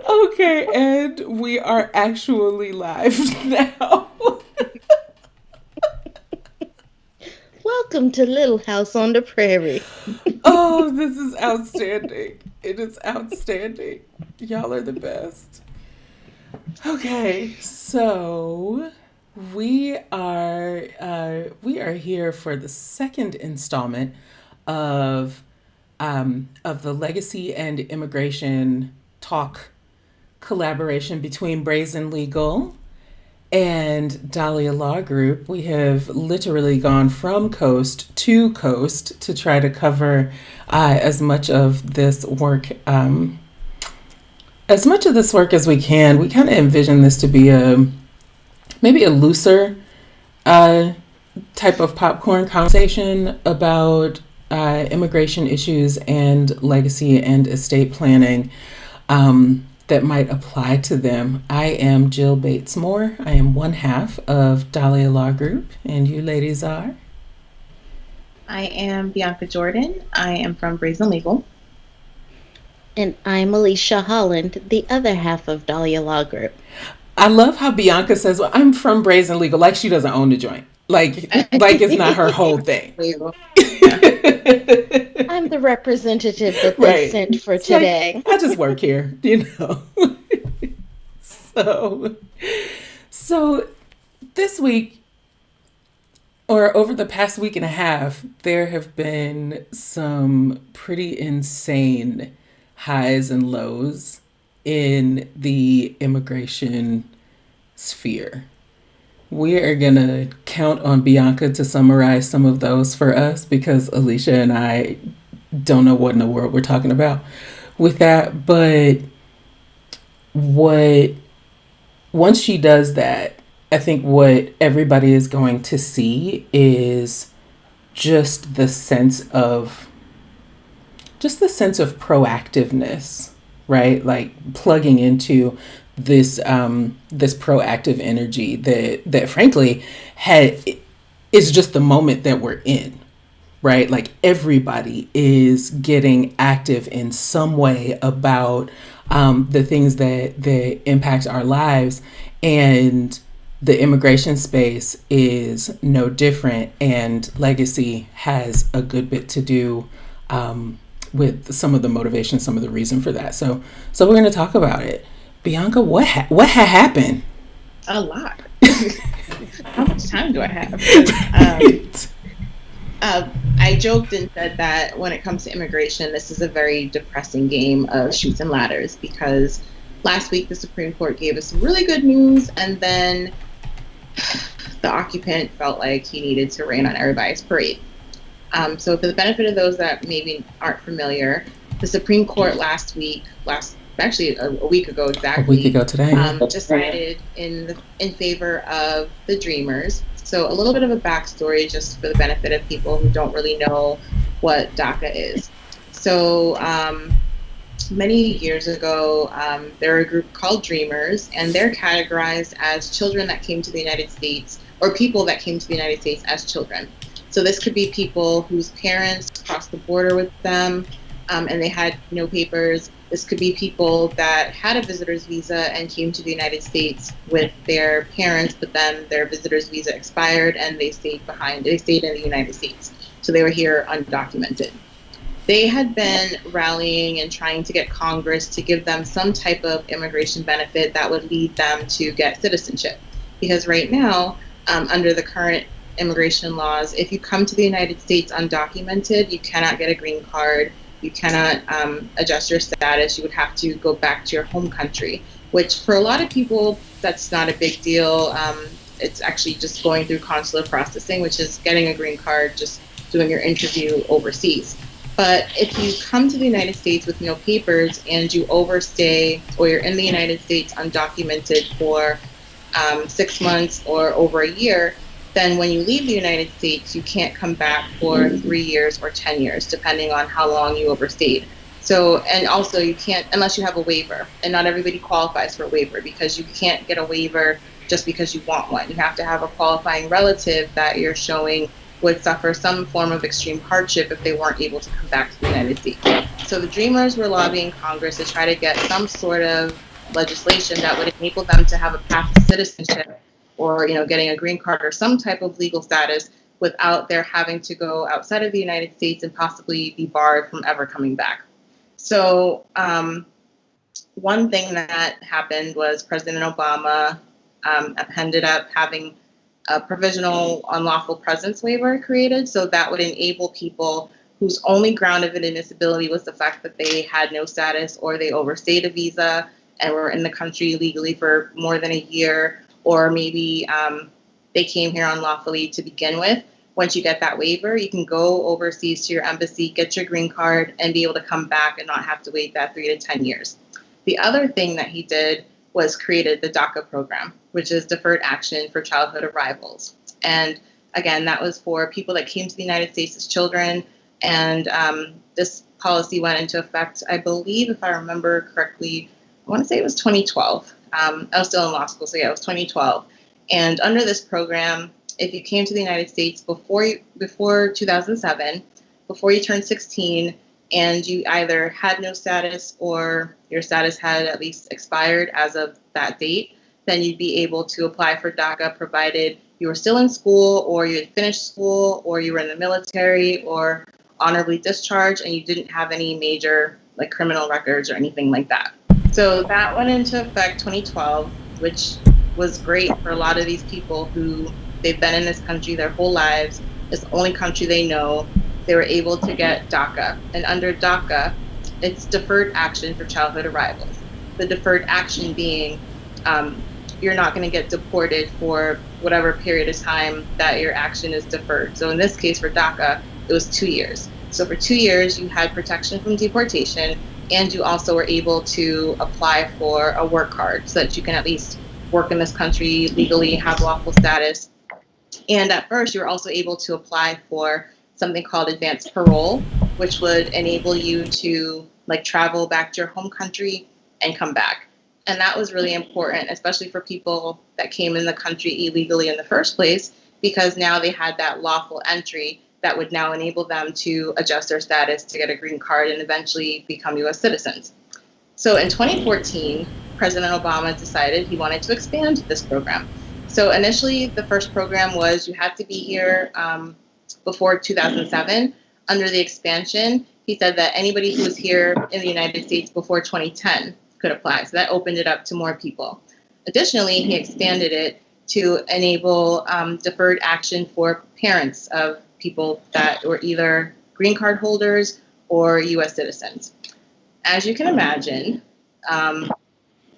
Okay, and we are actually live now. Welcome to Little House on the Prairie. Oh, this is outstanding. It is outstanding. Y'all are the best. Okay, so we are here for the second installment of the legacy and immigration talk collaboration between Brazen Legal and Dahlia Law Group. We have literally gone from coast to coast to try to cover as much of this work as we can. We kind of envision this to be maybe a looser uh, type of popcorn conversation about immigration issues and legacy and estate planning that might apply to them. I am Jill Bates Moore. I am one half of Dahlia Law Group, and you ladies are. I am Bianca Jordan. I am from Brazen Legal. And I'm Alicia Holland, the other half of Dahlia Law Group. I love how Bianca says, "Well, I'm from Brazen Legal," like she doesn't own the joint. Like it's not her whole thing. I'm the representative that they Right. sent for It's today. like, I just work here, you know. so, so this week, or over the past week and a half, there have been some pretty insane highs and lows in the immigration sphere. We are going to count on Bianca to summarize some of those for us because Alicia and I don't know what in the world we're talking about with that. But what once she does that, I think what everybody is going to see is just the sense of proactiveness, right? Like plugging into this proactive energy that frankly had is just the moment that we're in, right? Like everybody is getting active in some way about the things that impact our lives, and the immigration space is no different. And legacy has a good bit to do with some of the motivation, some of the reason for that. So we're going to talk about it. Bianca, what had happened? A lot. How much time do I have? I joked and said that when it comes to immigration, this is a very depressing game of chutes and ladders because last week the Supreme Court gave us some really good news, and then the occupant felt like he needed to rain on everybody's parade. So for the benefit of those that maybe aren't familiar, the Supreme Court actually a week ago exactly, A week ago today, decided in favor of the Dreamers. So a little bit of a backstory just for the benefit of people who don't really know what DACA is. So many years ago, there were a group called Dreamers, and they're categorized as children that came to the United States, or people that came to the United States as children. So this could be people whose parents crossed the border with them, and they had no papers. This could be people that had a visitor's visa and came to the United States with their parents, but then their visitor's visa expired and they stayed in the United States. So they were here undocumented. They had been rallying and trying to get Congress to give them some type of immigration benefit that would lead them to get citizenship. Because right now, under the current immigration laws, if you come to the United States undocumented, you cannot get a green card. You cannot adjust your status. You would have to go back to your home country, which for a lot of people, that's not a big deal. It's actually just going through consular processing, which is getting a green card, just doing your interview overseas. But if you come to the United States with no papers and you overstay, or you're in the United States undocumented for 6 months or over a year, then when you leave the United States, you can't come back for 3 years or 10 years, depending on how long you overstayed. So, and also you can't, unless you have a waiver, and not everybody qualifies for a waiver because you can't get a waiver just because you want one. You have to have a qualifying relative that you're showing would suffer some form of extreme hardship if they weren't able to come back to the United States. So the Dreamers were lobbying Congress to try to get some sort of legislation that would enable them to have a path to citizenship, or getting a green card or some type of legal status without their having to go outside of the United States and possibly be barred from ever coming back. So one thing that happened was President Obama ended up having a provisional unlawful presence waiver created, so that would enable people whose only ground of inadmissibility was the fact that they had no status, or they overstayed a visa and were in the country illegally for more than a year, or maybe they came here unlawfully to begin with. Once you get that waiver, you can go overseas to your embassy, get your green card, and be able to come back and not have to wait that 3 to 10 years. The other thing that he did was created the DACA program, which is Deferred Action for Childhood Arrivals. And again, that was for people that came to the United States as children. And this policy went into effect, I believe, if I remember correctly, I want to say it was 2012. I was still in law school, so yeah, it was 2012. And under this program, if you came to the United States before 2007, before you turned 16, and you either had no status or your status had at least expired as of that date, then you'd be able to apply for DACA, provided you were still in school, or you had finished school, or you were in the military, or honorably discharged, and you didn't have any major criminal records or anything like that. So that went into effect 2012, which was great for a lot of these people who they've been in this country their whole lives. It's the only country they know. They were able to get DACA. And under DACA, it's Deferred Action for Childhood Arrivals. The deferred action being you're not going to get deported for whatever period of time that your action is deferred. So in this case for DACA, it was 2 years. So for 2 years, you had protection from deportation, and you also were able to apply for a work card so that you can at least work in this country legally, have lawful status. And at first, you were also able to apply for something called advanced parole, which would enable you to travel back to your home country and come back. And that was really important, especially for people that came in the country illegally in the first place, because now they had that lawful entry that would now enable them to adjust their status to get a green card and eventually become U.S. citizens. So in 2014, President Obama decided he wanted to expand this program. So initially, the first program was you had to be here before 2007. Under the expansion, he said that anybody who was here in the United States before 2010 could apply. So that opened it up to more people. Additionally, he expanded it to enable deferred action for parents of people that were either green card holders or U.S. citizens. As you can imagine, the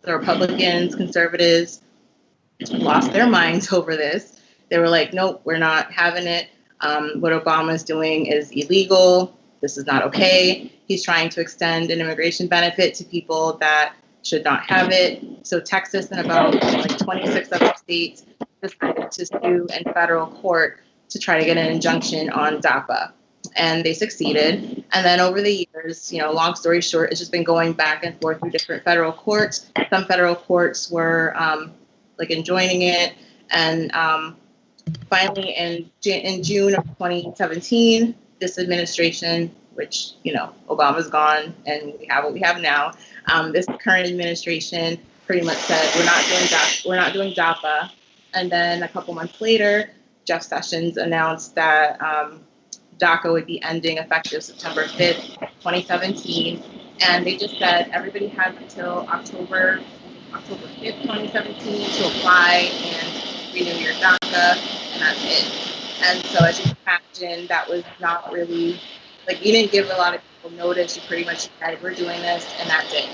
Republicans, conservatives lost their minds over this. They were like, nope, we're not having it. What Obama is doing is illegal. This is not okay. He's trying to extend an immigration benefit to people that should not have it. So Texas and about 26 other states decided to sue in federal court to try to get an injunction on DAPA. And they succeeded. And then over the years, long story short, it's just been going back and forth through different federal courts. Some federal courts were enjoining it. And finally, in June of 2017, this administration, which, Obama's gone and we have what we have now, this current administration pretty much said, we're not doing DAPA. And then a couple months later, Jeff Sessions announced that DACA would be ending effective September 5th, 2017. And they just said everybody has until October 5th, 2017 to apply and renew your DACA, and that's it. And so as you can imagine, that was not really, you didn't give a lot of people notice. You pretty much said, we're doing this, and that's it.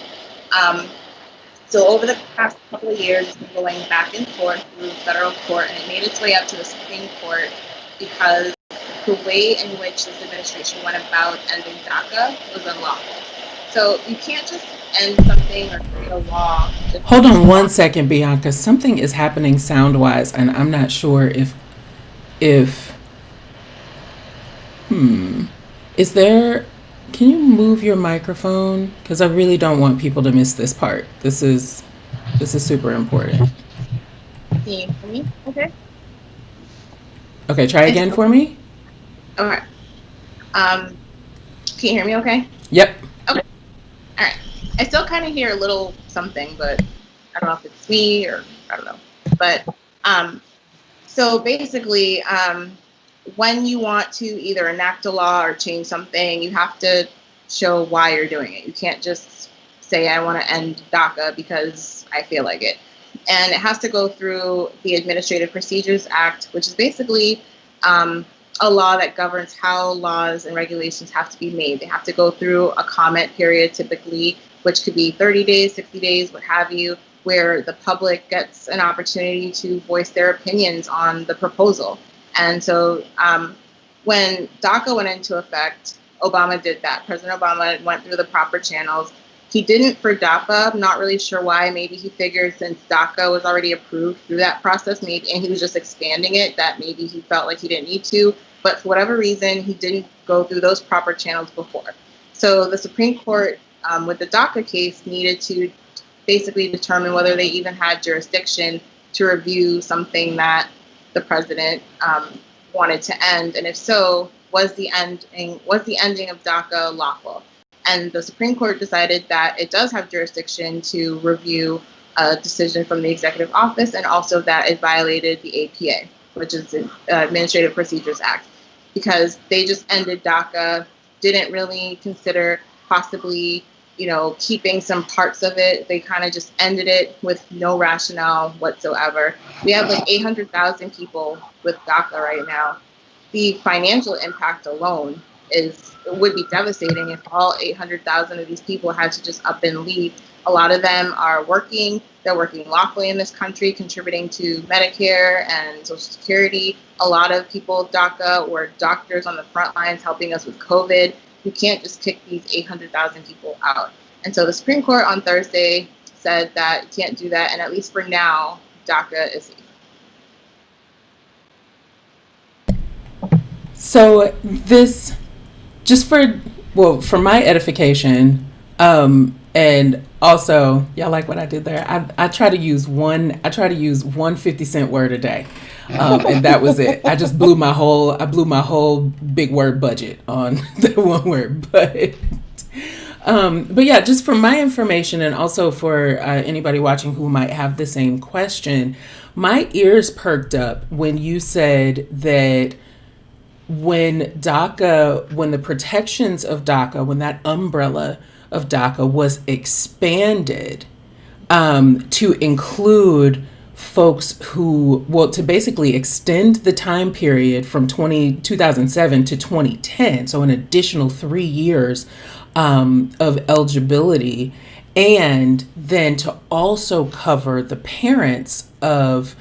So over the past couple of years, it's been going back and forth through federal court, and it made its way up to the Supreme Court because the way in which this administration went about ending DACA was unlawful. So you can't just end something or create a law. Hold on one second, Bianca. Something is happening sound-wise, and I'm not sure if is there... Can you move your microphone? Because I really don't want people to miss this part. This is super important. Can you hear me? Okay. Okay, try again for me. Okay. Can you hear me okay? Yep. Okay. All right. I still kind of hear a little something, but I don't know if it's me or I don't know. But so basically, when you want to either enact a law or change something, you have to show why you're doing it. You can't just say, I want to end DACA because I feel like it. And it has to go through the Administrative Procedures Act, which is basically a law that governs how laws and regulations have to be made. They have to go through a comment period, typically, which could be 30 days, 60 days, what have you, where the public gets an opportunity to voice their opinions on the proposal. And so when DACA went into effect, Obama did that. President Obama went through the proper channels. He didn't for DAPA. I'm not really sure why. Maybe he figured since DACA was already approved through that process, maybe, and he was just expanding it, that maybe he felt like he didn't need to. But for whatever reason, he didn't go through those proper channels before. So the Supreme Court, with the DACA case, needed to basically determine whether they even had jurisdiction to review something that the president wanted to end, and if so, was the ending of DACA lawful? And the Supreme Court decided that it does have jurisdiction to review a decision from the executive office, and also that it violated the APA, which is the Administrative Procedures Act, because they just ended DACA, didn't really consider possibly, keeping some parts of it. They kind of just ended it with no rationale whatsoever. We have like 800,000 people with DACA right now. The financial impact alone would be devastating if all 800,000 of these people had to just up and leave. A lot of them are working. They're working lawfully in this country, contributing to Medicare and Social Security. A lot of people with DACA were doctors on the front lines helping us with COVID. You can't just kick these 800,000 people out. And so the Supreme Court on Thursday said that you can't do that. And at least for now, DACA is safe. So this, just for my edification, and also, y'all like what I did there? I try to use one 50-cent word a day. And that was it. I blew my whole big word budget on the one word. But yeah, just for my information, and also for anybody watching who might have the same question, my ears perked up when you said that when the protections of DACA, when that umbrella of DACA was expanded to include folks to basically extend the time period from 2007 to 2010, so an additional 3 years of eligibility, and then to also cover the parents of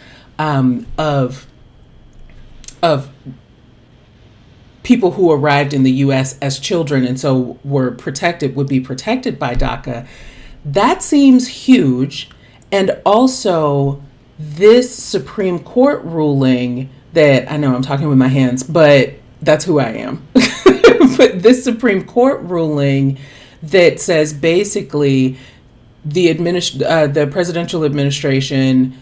people who arrived in the U.S. as children and so would be protected by DACA. That seems huge. And also this Supreme Court ruling that, I know I'm talking with my hands, but that's who I am. But this Supreme Court ruling that says basically the presidential administration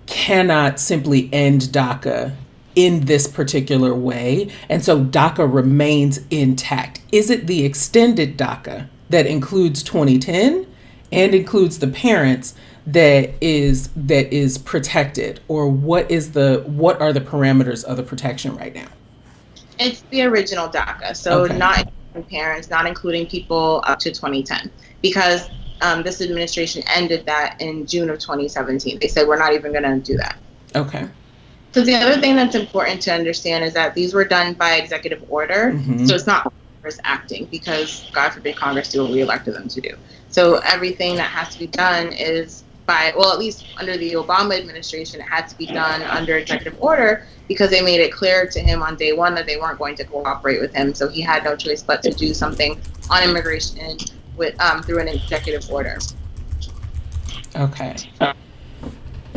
cannot simply end DACA in this particular way, and so DACA remains intact. Is it the extended DACA that includes 2010 and includes the parents that is protected, or what are the parameters of the protection right now? It's the original DACA, so Okay. Not including parents, not including people up to 2010, because this administration ended that in June of 2017. They said we're not even going to do that. Okay. So the other thing that's important to understand is that these were done by executive order, Mhm. so it's not Congress acting, because God forbid Congress do what we elected them to do. So everything that has to be done is at least under the Obama administration, it had to be done under executive order, because they made it clear to him on day one that they weren't going to cooperate with him. So he had no choice but to do something on immigration through an executive order. Okay.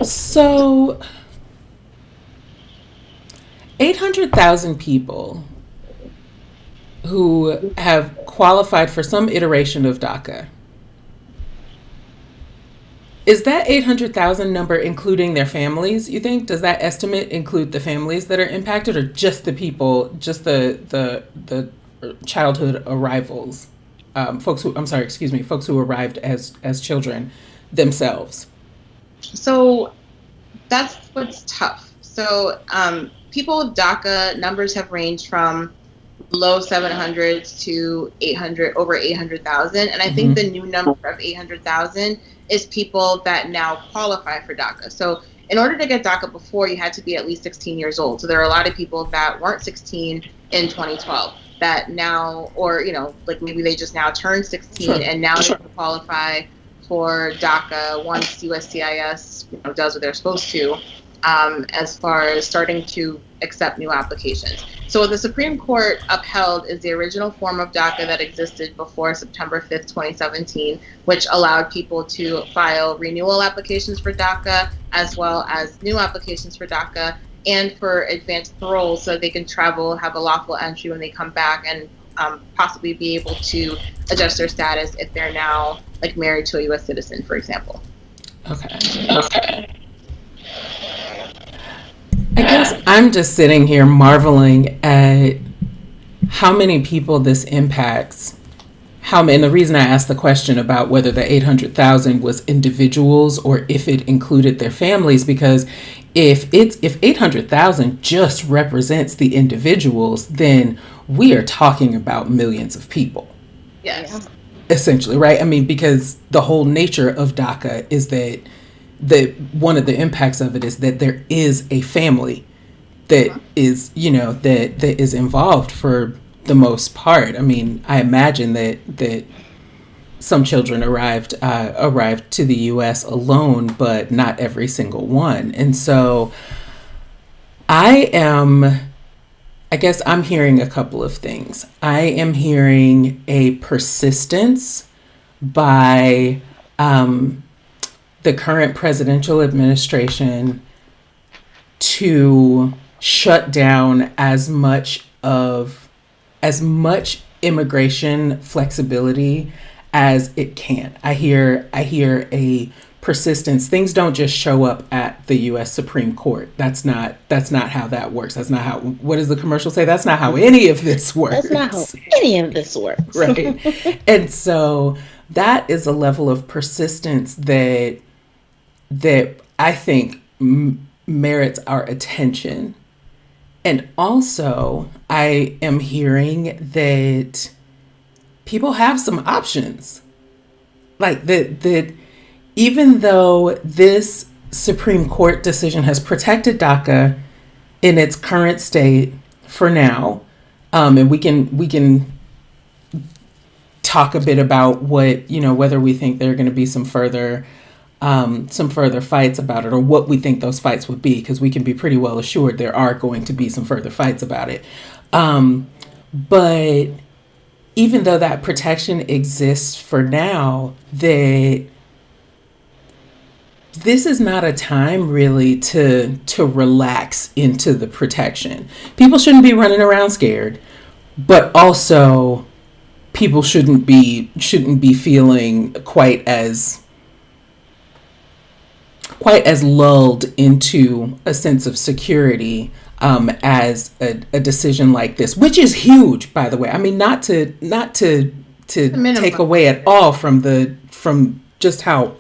So 800,000 people who have qualified for some iteration of DACA. Is that 800,000 number including their families, you think? Does that estimate include the families that are impacted, or just the people, just the childhood arrivals folks who arrived as children themselves? So that's what's tough. So people with DACA numbers have ranged from low 700s to 800, over 800,000. And I think the new number of 800,000 is people that now qualify for DACA. So in order to get DACA before, you had to be at least 16 years old. So there are a lot of people that weren't 16 in 2012 that now, or, like maybe they just now turned 16 and now they can qualify for DACA once USCIS does what they're supposed to, as far as starting to accept new applications. So what the Supreme Court upheld is the original form of DACA that existed before September 5th, 2017, which allowed people to file renewal applications for DACA as well as new applications for DACA and for advanced parole so they can travel, have a lawful entry when they come back, and possibly be able to adjust their status if they're now like married to a U.S. citizen, for example. Okay. I guess I'm just sitting here marveling at how many people this impacts. And the reason I asked the question about whether the 800,000 was individuals or if it included their families, because if 800,000 just represents the individuals, then we are talking about millions of people. Yes. Essentially, right? I mean, because the whole nature of DACA is that one of the impacts of it is that there is a family that is, that is involved for the most part. I mean, I imagine that some children arrived to the U.S. alone, but not every single one. And so I guess I'm hearing a couple of things. I am hearing a persistence by the current presidential administration to shut down as much immigration flexibility as it can. I hear a persistence. Things don't just show up at the U.S. Supreme Court. That's not how that works. That's not how. What does the commercial say? That's not how any of this works. That's not how any of this works. Right. And so that is a level of persistence that I think merits our attention. And also, I am hearing that people have some options. Like that even though this Supreme Court decision has protected DACA in its current state for now, and we can talk a bit about what, whether we think there are going to be some further fights about it, or what we think those fights would be, because we can be pretty well assured there are going to be some further fights about it. But even though that protection exists for now, this is not a time really to relax into the protection. People shouldn't be running around scared, but also people shouldn't be feeling quite as lulled into a sense of security as a decision like this, which is huge, by the way. I mean, not to take away at all from just how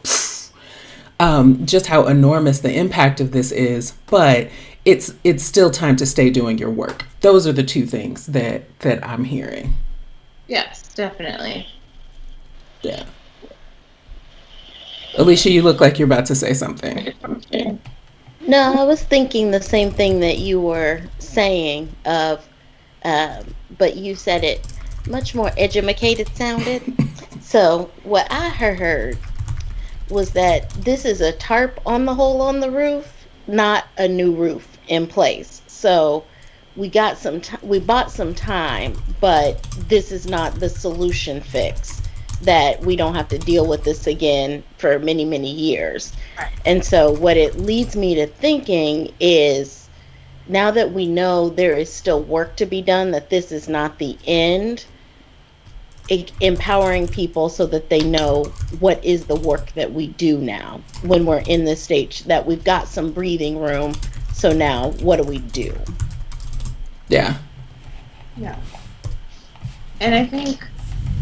enormous the impact of this is, but it's still time to stay doing your work. Those are the two things that I'm hearing. Yes, definitely. Yeah. Alicia, you look like you're about to say something. No, I was thinking the same thing that you were saying but you said it much more educated sounded. So what I heard was that this is a tarp on the hole on the roof, not a new roof in place. So we bought some time, but this is not the solution fix, that we don't have to deal with this again for many, many years. Right. And so what it leads me to thinking is, now that we know there is still work to be done, that this is not the end, empowering people so that they know what is the work that we do now when we're in this stage, that we've got some breathing room. So now what do we do? Yeah. Yeah. And I think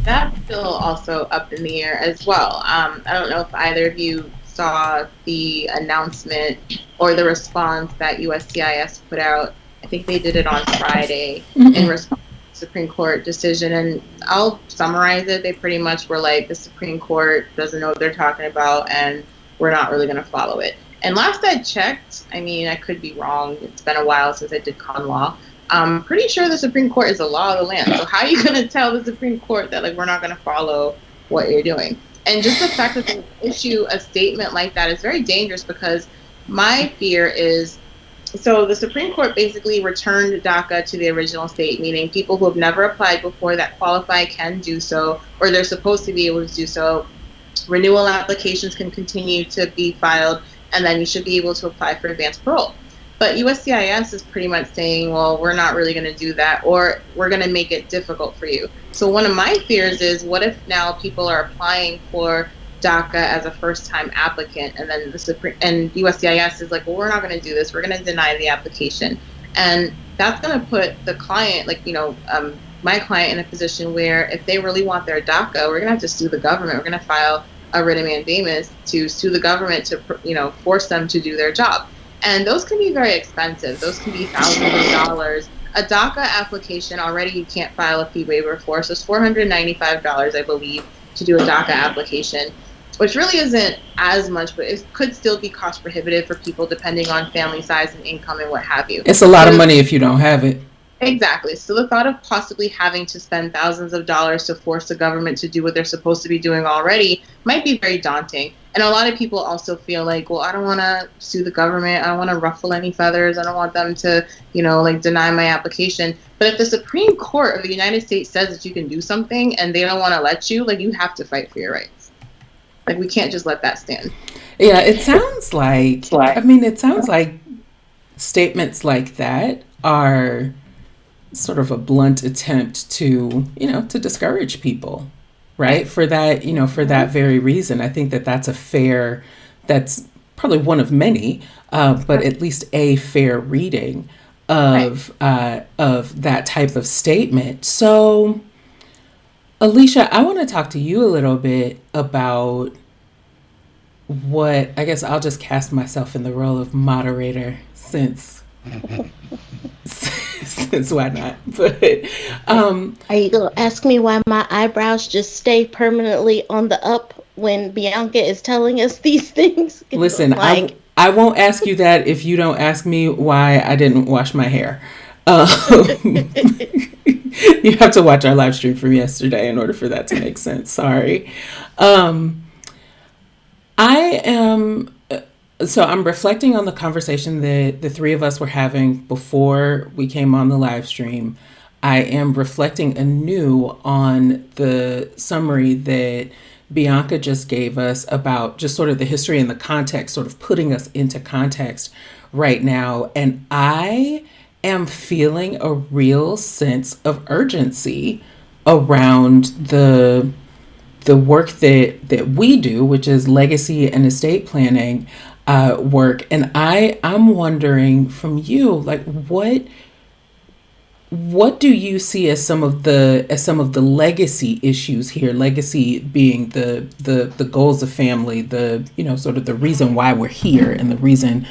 That's still also up in the air as well. I don't know if either of you saw the announcement or the response that USCIS put out. I think they did it on Friday in response to the Supreme Court decision. And I'll summarize it. They pretty much were like, the Supreme Court doesn't know what they're talking about, and we're not really going to follow it. And last I checked, I mean, I could be wrong. It's been a while since I did con law. I'm pretty sure the Supreme Court is the law of the land. So how are you going to tell the Supreme Court that, like, we're not going to follow what you're doing? And just the fact that they issue a statement like that is very dangerous, because my fear is, so the Supreme Court basically returned DACA to the original state, meaning people who have never applied before that qualify can do so, or they're supposed to be able to do so. Renewal applications can continue to be filed, and then you should be able to apply for advanced parole. But USCIS is pretty much saying, well, we're not really going to do that, or we're going to make it difficult for you. So one of my fears is, what if now people are applying for DACA as a first-time applicant, and then USCIS is like, well, we're not going to do this. We're going to deny the application. And that's going to put the client, my client, in a position where if they really want their DACA, we're going to have to sue the government. We're going to file a writ of mandamus to sue the government to, force them to do their job. And those can be very expensive. Those can be thousands of dollars. A DACA application already you can't file a fee waiver for, so it's $495, I believe, to do a DACA application, which really isn't as much, but it could still be cost prohibitive for people depending on family size and income and what have you. It's a lot of money if you don't have it. Exactly. So the thought of possibly having to spend thousands of dollars to force the government to do what they're supposed to be doing already might be very daunting. And a lot of people also feel like, well, I don't want to sue the government. I don't want to ruffle any feathers. I don't want them to, deny my application. But if the Supreme Court of the United States says that you can do something and they don't want to let you, you have to fight for your rights. We can't just let that stand. Yeah, it sounds like, statements like that are sort of a blunt attempt to, to discourage people, right? For that, for that very reason. I think that's probably one of many, but at least a fair reading of that type of statement. So, Alicia, I want to talk to you a little bit about I guess I'll just cast myself in the role of moderator since why not? But are you gonna ask me why my eyebrows just stay permanently on the up when Bianca is telling us these things? Listen, I won't ask you that if you don't ask me why I didn't wash my hair. You have to watch our live stream from yesterday in order for that to make sense. Sorry. I'm reflecting on the conversation that the three of us were having before we came on the live stream. I am reflecting anew on the summary that Bianca just gave us about just sort of the history and the context, sort of putting us into context right now. And I am feeling a real sense of urgency around the work that we do, which is legacy and estate planning work. And I'm wondering from you, what do you see as some of the legacy issues here? Legacy being the goals of family, sort of the reason why we're here, and the reason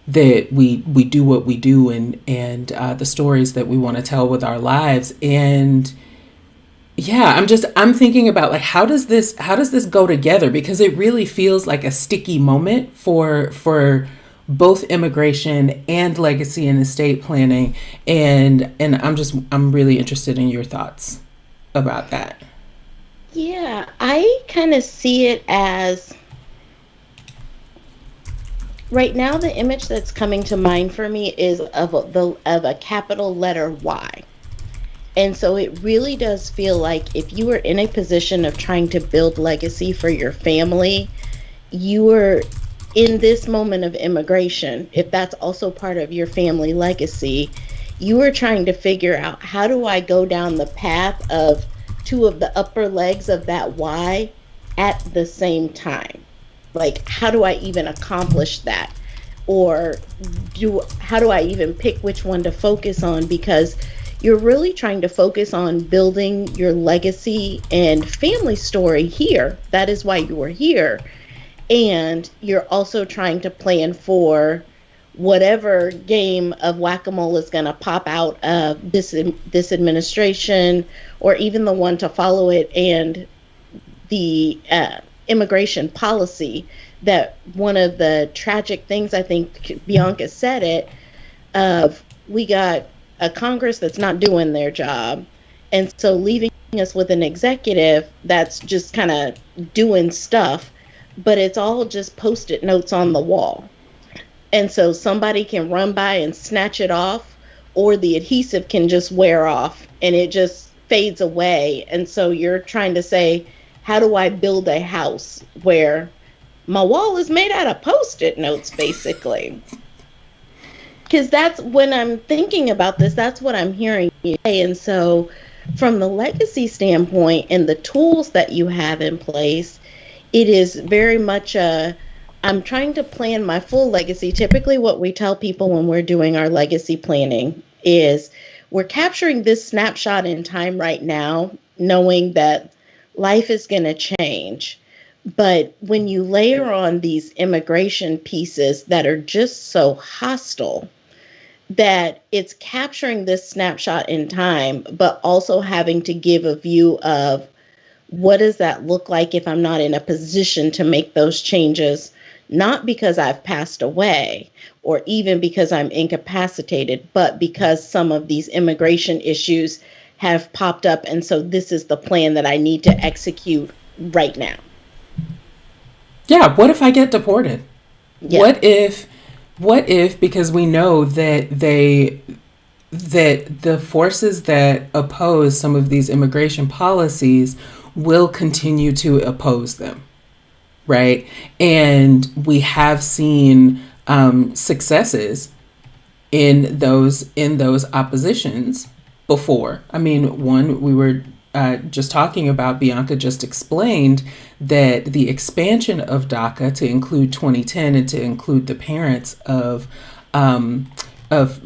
that we do what we do, and the stories that we want to tell with our lives. And yeah, I'm thinking about how does this go together? Because it really feels like a sticky moment for both immigration and legacy and estate planning. And I'm really interested in your thoughts about that. Yeah, I kind of see it as, right now the image that's coming to mind for me is of a capital letter Y. And so it really does feel like if you are in a position of trying to build legacy for your family, you are in this moment of immigration, if that's also part of your family legacy, you are trying to figure out, how do I go down the path of two of the upper legs of that Y at the same time? How do I even accomplish that? Or how do I even pick which one to focus on? Because you're really trying to focus on building your legacy and family story here. That is why you are here. And you're also trying to plan for whatever game of whack-a-mole is going to pop out of this administration, or even the one to follow it, and the immigration policy. That one of the tragic things, I think Bianca said it, of we got a Congress that's not doing their job, and so leaving us with an executive that's just kind of doing stuff, but it's all just post-it notes on the wall. And so somebody can run by and snatch it off, or the adhesive can just wear off and it just fades away. And so you're trying to say, how do I build a house where my wall is made out of post-it notes, basically? Because that's when I'm thinking about this, that's what I'm hearing you say. And so from the legacy standpoint and the tools that you have in place, it is very much I'm trying to plan my full legacy. Typically what we tell people when we're doing our legacy planning is we're capturing this snapshot in time right now, knowing that life is going to change. But when you layer on these immigration pieces that are just so hostile, that it's capturing this snapshot in time, but also having to give a view of what does that look like if I'm not in a position to make those changes, not because I've passed away or even because I'm incapacitated, but because some of these immigration issues have popped up. And so this is the plan that I need to execute right now. Yeah. What if I get deported? Yeah. What if, because we know that the forces that oppose some of these immigration policies will continue to oppose them, right? And we have seen successes in those oppositions before. I mean, one we were just talking about, Bianca just explained that the expansion of DACA to include 2010 and to include the parents of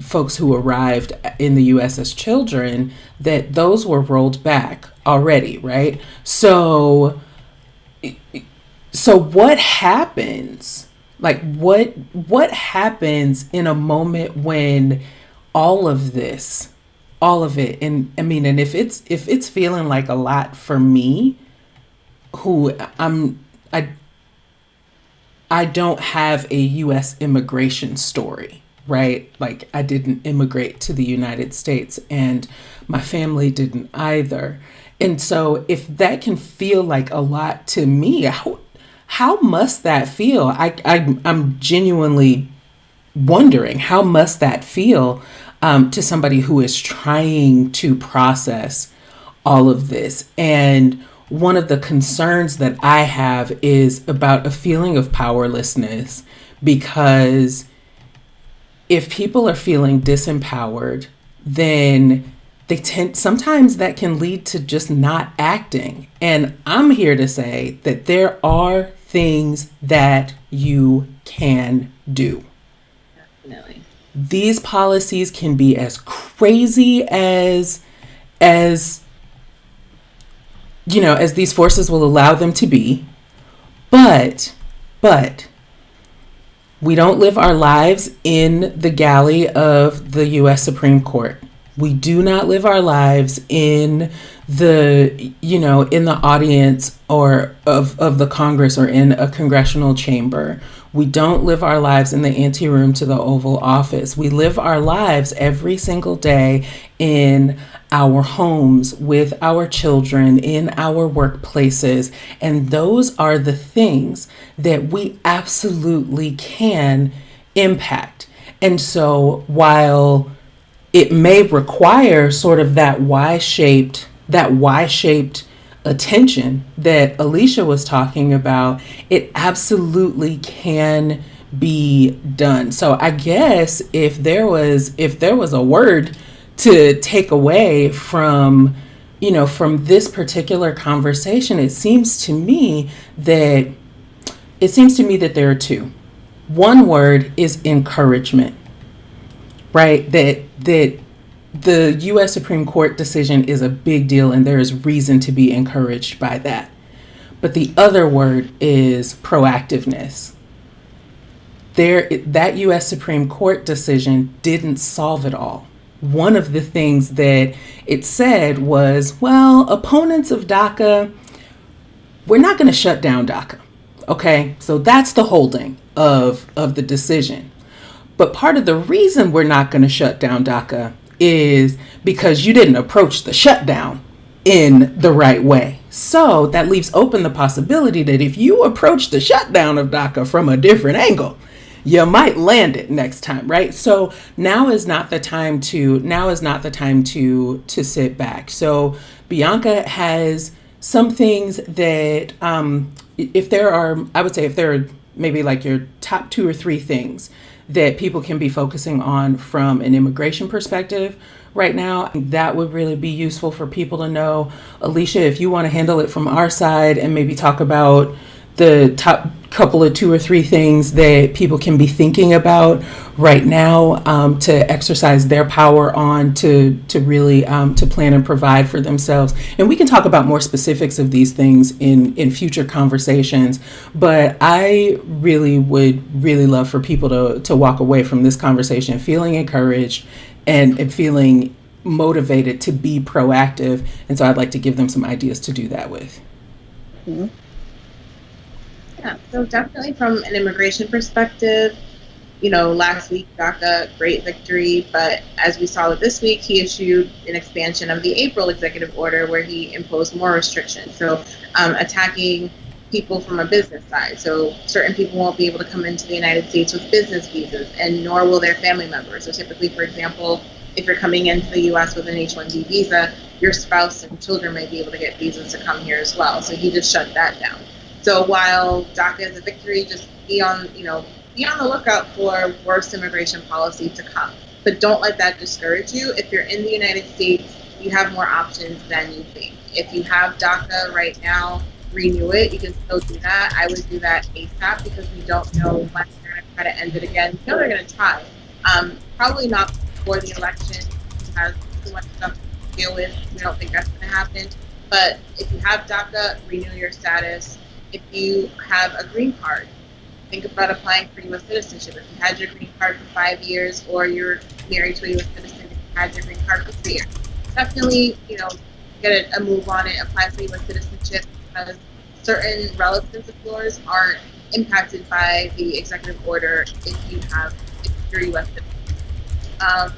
folks who arrived in the U.S. as children, that those were rolled back already, right? So what happens? Like what happens in a moment when all of it, and I mean, and if it's feeling like a lot for me, who I don't have a U.S. immigration story, right? Like I didn't immigrate to the United States and my family didn't either. And so if that can feel like a lot to me, how must that feel? I'm genuinely wondering, how must that feel to somebody who is trying to process all of this? And one of the concerns that I have is about a feeling of powerlessness, because if people are feeling disempowered, then sometimes that can lead to just not acting. And I'm here to say that there are things that you can do. Definitely. These policies can be as crazy as as these forces will allow them to be, but we don't live our lives in the galley of the U.S. Supreme Court. We do not live our lives in the audience or of the Congress or in a congressional chamber. We don't live our lives in the anteroom to the Oval Office. We live our lives every single day in our homes, with our children, in our workplaces. And those are the things that we absolutely can impact. And so while it may require sort of that Y-shaped attention that Alicia was talking about, it absolutely can be done. So I guess if there was a word to take away from this particular conversation, it seems to me that there are two. One word is encouragement, right? That the U.S. Supreme Court decision is a big deal, and there is reason to be encouraged by that. But the other word is proactiveness. That U.S. Supreme Court decision didn't solve it all. One of the things that it said was, well, opponents of DACA, we're not going to shut down DACA. Okay, so that's the holding of the decision. But part of the reason we're not going to shut down DACA is because you didn't approach the shutdown in the right way. So that leaves open the possibility that if you approach the shutdown of DACA from a different angle, you might land it next time, right? So now is not the time to sit back. So Bianca has some things that if there are maybe like your top 2 or 3 things that people can be focusing on from an immigration perspective right now, that would really be useful for people to know. Alicia, if you want to handle it from our side and maybe talk about the top couple of 2 or 3 things that people can be thinking about right now to exercise their power on to really to plan and provide for themselves. And we can talk about more specifics of these things in future conversations. But I would really love for people to walk away from this conversation feeling encouraged and feeling motivated to be proactive. And so I'd like to give them some ideas to do that with. Mm-hmm. Yeah, so definitely from an immigration perspective, last week, DACA, great victory, but as we saw with this week, he issued an expansion of the April executive order where he imposed more restrictions. So attacking people from a business side. So certain people won't be able to come into the United States with business visas, and nor will their family members. So typically, for example, if you're coming into the U.S. with an H-1B visa, your spouse and children may be able to get visas to come here as well. So he just shut that down. So while DACA is a victory, just be on the lookout for worse immigration policy to come. But don't let that discourage you. If you're in the United States, you have more options than you think. If you have DACA right now, renew it. You can still do that. I would do that ASAP because we don't know when they're going to try to end it again. They're going to try. Probably not before the election. It has too much stuff to deal with. We don't think that's going to happen. But if you have DACA, renew your status. If you have a green card, think about applying for U.S. citizenship. If you had your green card for 5 years, or you're married to a U.S. citizen and you had your green card for 3 years, definitely, get a move on it, apply for U.S. citizenship, because certain relatives of yours aren't impacted by the executive order if you're U.S. citizen.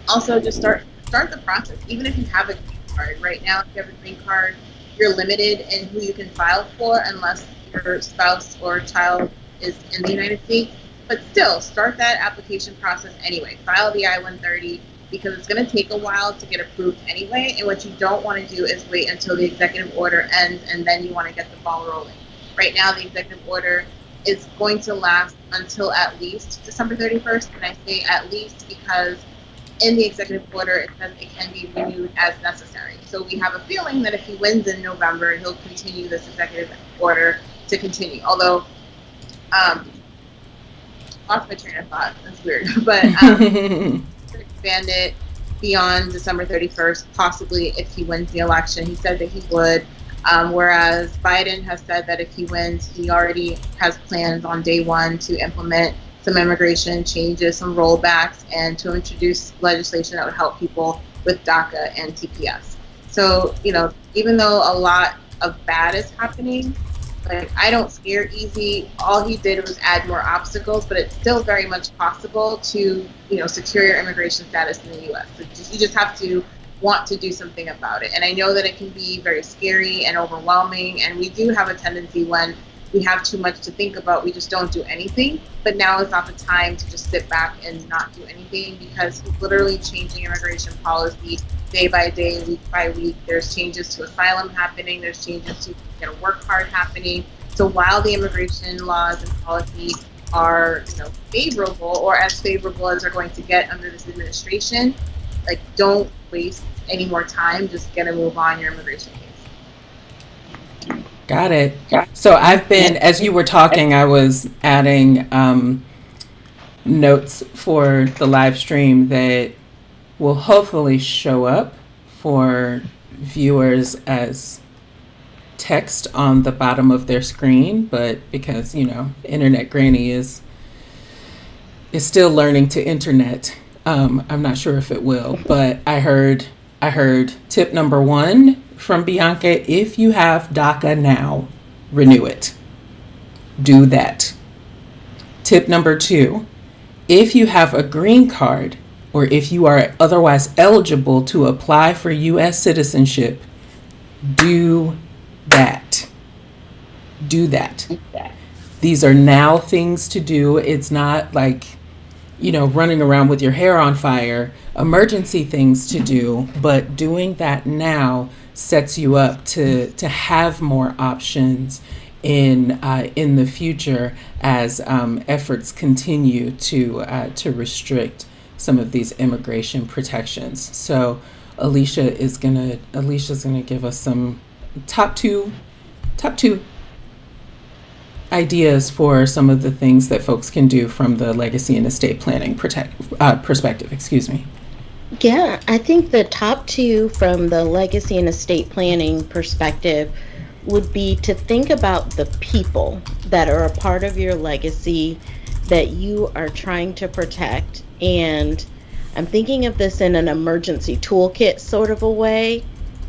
Also, just start the process, even if you have a green card. Right now, if you have a green card, you're limited in who you can file for unless your spouse or child is in the United States. But still, start that application process anyway. File the I-130 because it's going to take a while to get approved anyway. And what you don't want to do is wait until the executive order ends and then you want to get the ball rolling. Right now, the executive order is going to last until at least December 31st. And I say at least because in the executive order, it says it can be renewed as necessary. So we have a feeling that if he wins in November, he'll continue this executive order to continue. Although, lost my train of thought. That's weird. But to expand it beyond December 31st, possibly if he wins the election. He said that he would. Whereas Biden has said that if he wins, he already has plans on day one to implement some immigration changes, some rollbacks, and to introduce legislation that would help people with DACA and TPS. So, even though a lot of bad is happening, like I don't scare easy. All he did was add more obstacles, but it's still very much possible to, secure your immigration status in the U.S. So you just have to want to do something about it. And I know that it can be very scary and overwhelming, and we do have a tendency when we have too much to think about, we just don't do anything. But now is not the time to just sit back and not do anything, because he's literally changing immigration policy day by day, week by week. There's changes to asylum happening. There's changes to work hard happening. So while the immigration laws and policy are, favorable, or as favorable as they're going to get under this administration, like don't waste any more time. Just get a move on your immigration case. Got it. So I've been, as you were talking, I was adding notes for the live stream that will hopefully show up for viewers as text on the bottom of their screen, but because, Internet Granny is still learning to internet, I'm not sure if it will, but I heard tip number 1 from Bianca: if you have DACA now, renew it. Do that. Tip number 2: if you have a green card, or if you are otherwise eligible to apply for U.S. citizenship, do that. Do that. These are now things to do. It's not like, running around with your hair on fire, emergency things to do, but doing that now sets you up to have more options in the future as efforts continue to restrict some of these immigration protections. So Alicia's gonna give us some top two ideas for some of the things that folks can do from the legacy and estate planning perspective. Excuse me. Yeah, I think the top 2 from the legacy and estate planning perspective would be to think about the people that are a part of your legacy that you are trying to protect. And I'm thinking of this in an emergency toolkit sort of a way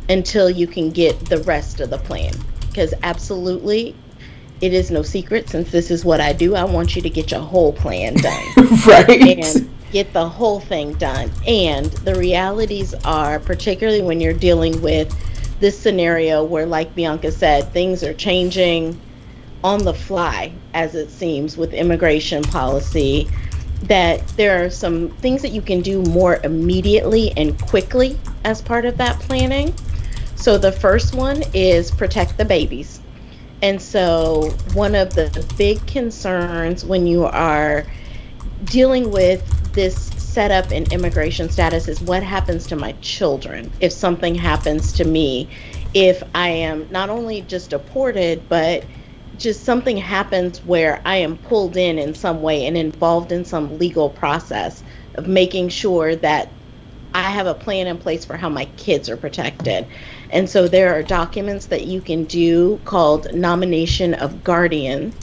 until you can get the rest of the plan. Because absolutely, it is no secret, since this is what I do, I want you to get your whole plan done. Right. And get the whole thing done. And the realities are, particularly when you're dealing with this scenario where, like Bianca said, things are changing on the fly, as it seems, with immigration policy, that there are some things that you can do more immediately and quickly as part of that planning. So the first one is protect the babies. And so one of the big concerns when you are dealing with this setup in immigration status is what happens to my children if something happens to me, if I am not only just deported, but just something happens where I am pulled in some way and involved in some legal process of making sure that I have a plan in place for how my kids are protected. And so there are documents that you can do called nomination of guardian,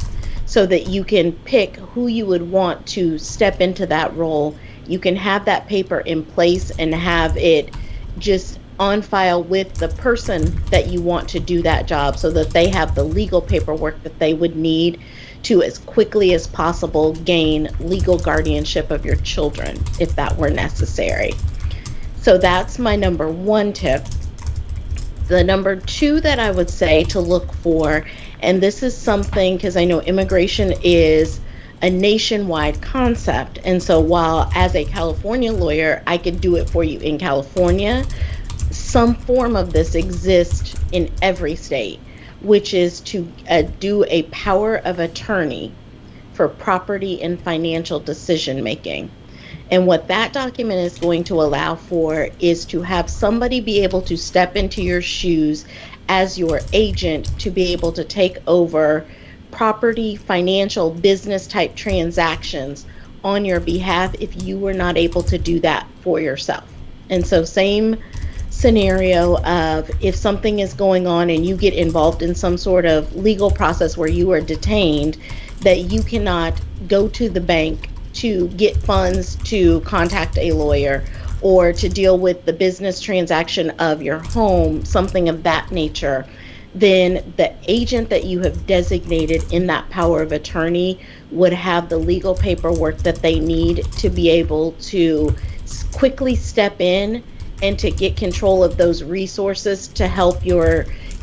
so that you can pick who you would want to step into that role. You can have that paper in place and have it just on file with the person that you want to do that job, so that they have the legal paperwork that they would need to, as quickly as possible, gain legal guardianship of your children if that were necessary. So that's my number 1 tip. The number 2 that I would say to look for, and this is something, because I know immigration is a nationwide concept, and so while as a California lawyer I could do it for you in California, some form of this exists in every state, which is to do a power of attorney for property and financial decision making. And what that document is going to allow for is to have somebody be able to step into your shoes as your agent to be able to take over property, financial, business type transactions on your behalf if you were not able to do that for yourself. And so same scenario of if something is going on and you get involved in some sort of legal process where you are detained, that you cannot go to the bank to get funds to contact a lawyer or to deal with the business transaction of your home, something of that nature, then the agent that you have designated in that power of attorney would have the legal paperwork that they need to be able to quickly step in and to get control of those resources to help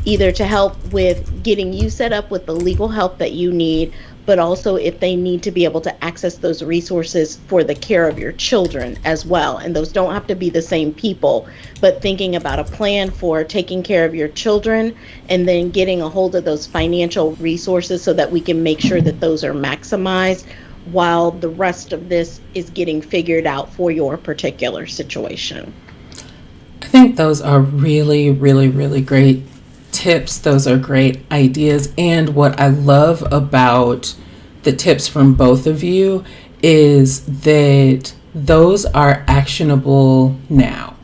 either to help with getting you set up with the legal help that you need, but also if they need to be able to access those resources for the care of your children as well. And those don't have to be the same people, but thinking about a plan for taking care of your children and then getting a hold of those financial resources so that we can make sure that those are maximized while the rest of this is getting figured out for your particular situation. I think those are really, really, really great tips. Those are great ideas. And what I love about the tips from both of you is that those are actionable now.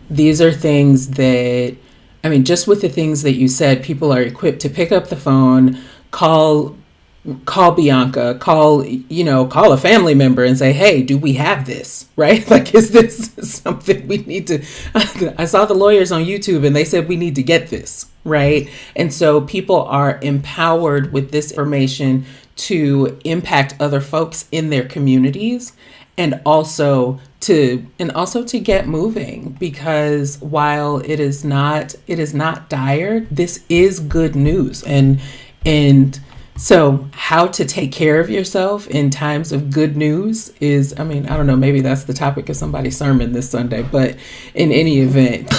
These are things that, I mean, just with the things that you said, people are equipped to pick up the phone, call Bianca, call a family member and say, hey, do we have this? Right? Like, is this something we need to, I saw the lawyers on YouTube and they said we need to get this, right? And so people are empowered with this information to impact other folks in their communities, and also to get moving, because while it is not dire, this is good news. And so how to take care of yourself in times of good news is, I mean, I don't know, maybe that's the topic of somebody's sermon this Sunday, but in any event,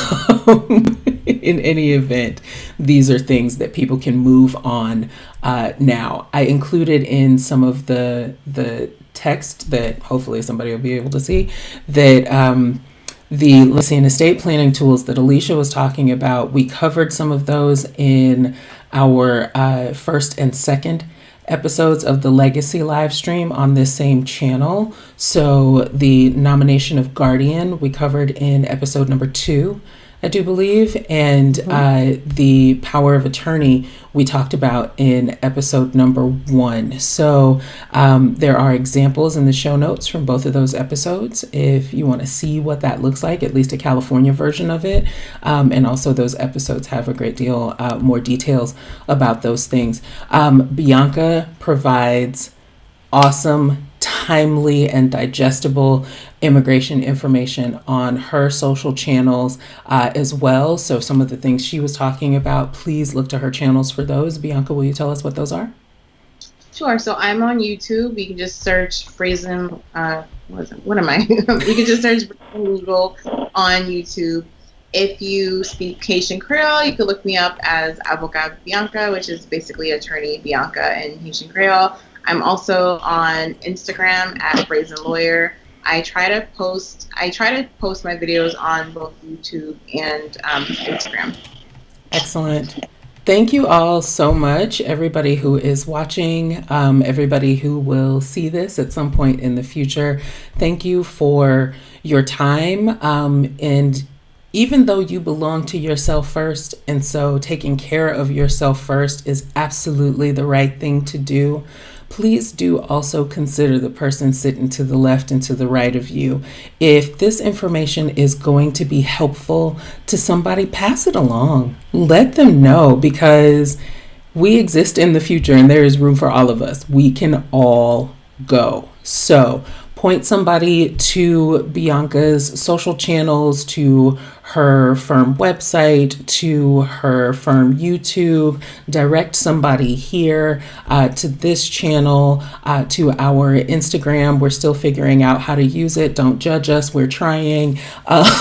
these are things that people can move on now. I included in some of the text that hopefully somebody will be able to see, that the legacy and estate planning tools that Alicia was talking about, we covered some of those in our first and second episodes of the Legacy live stream on this same channel. So the nomination of guardian we covered in episode number 2, I do believe, and the power of attorney we talked about in episode number 1. So there are examples in the show notes from both of those episodes if you want to see what that looks like, at least a California version of it. And also those episodes have a great deal more details about those things. Bianca provides awesome, timely, and digestible immigration information on her social channels as well. So some of the things she was talking about, please look to her channels for those. Bianca, will you tell us what those are? Sure. So I'm on YouTube. You can just search Brazen. What am I? You can just search Brazen Legal on YouTube. If you speak Haitian Creole, you can look me up as Avocat Bianca, which is basically attorney Bianca in Haitian Creole. I'm also on Instagram at Brazen Lawyer. I try to post my videos on both YouTube and Instagram. Excellent. Thank you all so much, everybody who is watching, everybody who will see this at some point in the future. Thank you for your time. And even though you belong to yourself first, and so taking care of yourself first is absolutely the right thing to do, please do also consider the person sitting to the left and to the right of you. If this information is going to be helpful to somebody, pass it along. Let them know, because we exist in the future and there is room for all of us. We can all go. So point somebody to Bianca's social channels, to her firm website, to her firm YouTube, direct somebody here to this channel, to our Instagram. We're still figuring out how to use it. Don't judge us. We're trying. But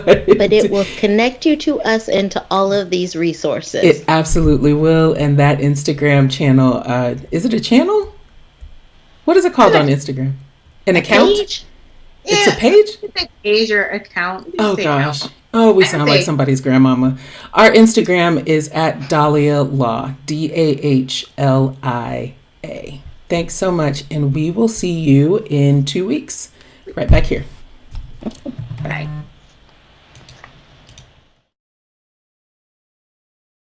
it will connect you to us and to all of these resources. It absolutely will. And that Instagram channel, is it a channel? What is it called on Instagram? An account? Page? It's a page? It's a page or account. Oh, gosh. Oh, we sound like somebody's grandmama. Our Instagram is at Dahlia Law, DAHLIA. Thanks so much. And we will see you in 2 weeks. Right back here. Bye.